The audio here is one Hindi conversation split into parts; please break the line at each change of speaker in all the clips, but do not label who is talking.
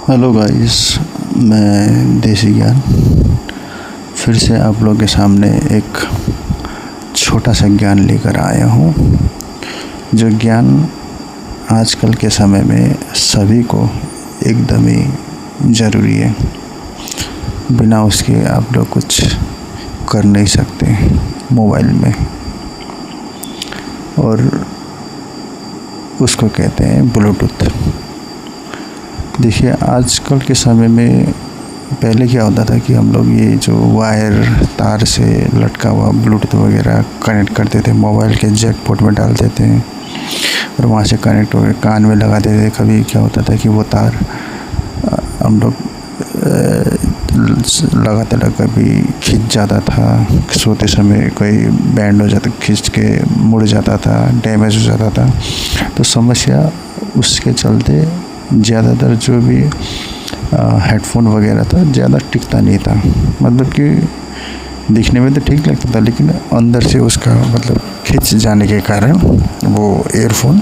हेलो गाइस, मैं देसी ज्ञान फिर से आप लोगों के सामने एक छोटा सा ज्ञान लेकर आया हूँ। जो ज्ञान आजकल के समय में सभी को एकदम ही ज़रूरी है। बिना उसके आप लोग कुछ कर नहीं सकते मोबाइल में, और उसको कहते हैं ब्लूटूथ। देखिए, आजकल के समय में पहले क्या होता था कि हम लोग ये जो वायर तार से लटका हुआ ब्लूटूथ वगैरह कनेक्ट करते थे, मोबाइल के जैक पोर्ट में डालते थे और वहाँ से कनेक्ट होकर कान में लगाते थे। कभी क्या होता था कि वो तार हम लोग लगाते कभी खिंच जाता था, सोते समय कोई बैंड हो जाता, खींच के मुड़ जाता था, डैमेज हो जाता था। तो समस्या उसके चलते ज़्यादातर जो भी हेडफोन वगैरह था ज़्यादा टिकता नहीं था। मतलब कि दिखने में तो ठीक लगता था, लेकिन अंदर से उसका मतलब खिंच जाने के कारण वो ईयरफोन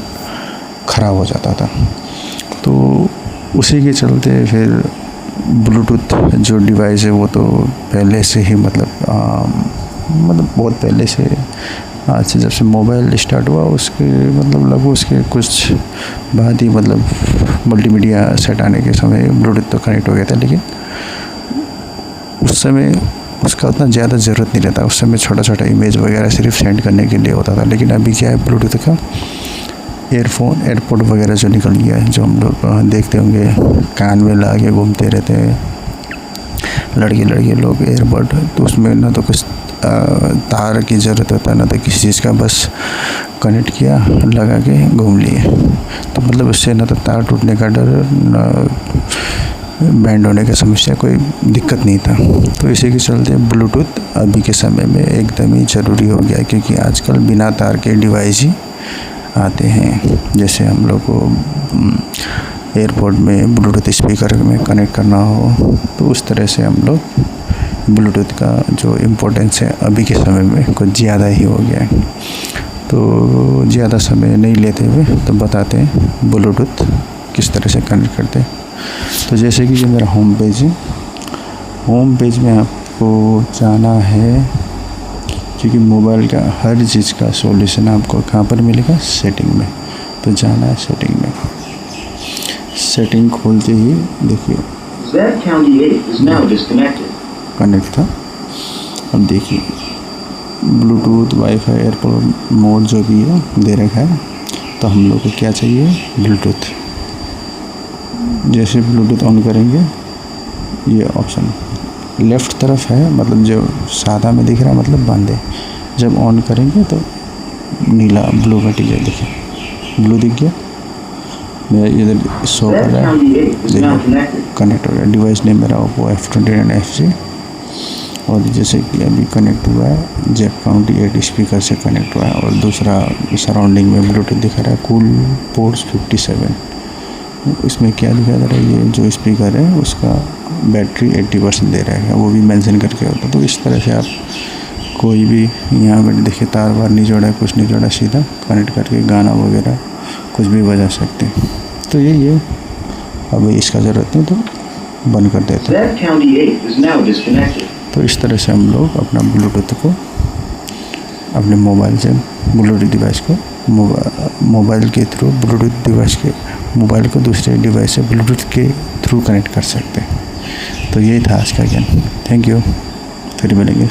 ख़राब हो जाता था। तो उसी के चलते फिर ब्लूटूथ जो डिवाइस है वो तो पहले से ही मतलब बहुत पहले से, आज से जब से मोबाइल स्टार्ट हुआ उसके मतलब लगभग उसके कुछ बाद ही मल्टीमीडिया सेट आने के समय ब्लूटूथ तो कनेक्ट हो गया था। लेकिन उस समय उसका उतना ज़्यादा ज़रूरत नहीं रहता। उस समय छोटा छोटा इमेज वगैरह सिर्फ सेंड करने के लिए होता था। लेकिन अभी क्या है, ब्लूटूथ का एयरपोर्ट वगैरह जो निकल गया है, जो हम लोग देखते होंगे कान में लगा के घूमते रहते हैं लड़के लोग एयरबड। तो उसमें ना तो कुछ तार की ज़रूरत होता है, ना तो किसी चीज़ का, बस कनेक्ट किया, लगा के घूम लिए। तो मतलब उससे ना तो तार टूटने का डर, ना बैंड होने की समस्या, कोई दिक्कत नहीं था। तो इसी के चलते ब्लूटूथ अभी के समय में एकदम ही ज़रूरी हो गया, क्योंकि आजकल बिना तार के डिवाइस ही आते हैं। जैसे हम लोग को एयरपोर्ट में ब्लूटूथ स्पीकर में कनेक्ट करना हो, तो उस तरह से हम लोग ब्लूटूथ का जो इम्पोर्टेंस है अभी के समय में कुछ ज़्यादा ही हो गया है। तो ज़्यादा समय नहीं लेते हुए तो बताते हैं ब्लूटूथ किस तरह से कनेक्ट करते हैं। तो जैसे कि ये मेरा होम पेज है, होम पेज में आपको जाना है, क्योंकि मोबाइल का हर चीज़ का सॉल्यूशन आपको कहाँ पर मिलेगा, सेटिंग में। तो जाना है सेटिंग में। सेटिंग खोलते ही देखिए कनेक्ट था। अब देखिए ब्लूटूथ, वाईफाई, एयरपोर्ट मोड जो भी है दे रखा है। तो हम लोग को क्या चाहिए, ब्लूटूथ। जैसे ब्लूटूथ ऑन करेंगे, ये ऑप्शन लेफ़्ट तरफ है, मतलब जो सादा में दिख रहा है मतलब बंद है। जब ऑन करेंगे तो नीला ब्लू का टिक देखिए, ब्लू दिख गया, मेरा इधर शो कर रहा है, देखिए कनेक्ट हो गया। डिवाइस नेम मेरा ओप्पो F29 FG, और जैसे कि अभी कनेक्ट हुआ है, जैक 28 स्पीकर से कनेक्ट हुआ है। और दूसरा सराउंडिंग में ब्लूटूथ दिखा रहा है, कूल पोर्ट्स 57। इसमें क्या दिखा जा रहा है, ये जो स्पीकर है उसका बैटरी 80% दे रहा है, वो भी मेंशन करके होता है। तो इस तरह से आप कोई भी, यहाँ पर देखिए तार वार नहीं जोड़ा है, कुछ नहीं जोड़ा, सीधा कनेक्ट करके गाना वगैरह कुछ भी बजा सकते हैं। तो यही है। अब इसका ज़रूरत नहीं तो बंद कर देते हैं। तो इस तरह से हम लोग अपना ब्लूटूथ को अपने मोबाइल से, ब्लूटूथ डिवाइस को मोबाइल के थ्रू, ब्लूटूथ डिवाइस के मोबाइल को दूसरे डिवाइस से ब्लूटूथ के थ्रू कनेक्ट कर सकते हैं। तो यही था आज का ज्ञान। थैंक यू, फिर मिलेंगे।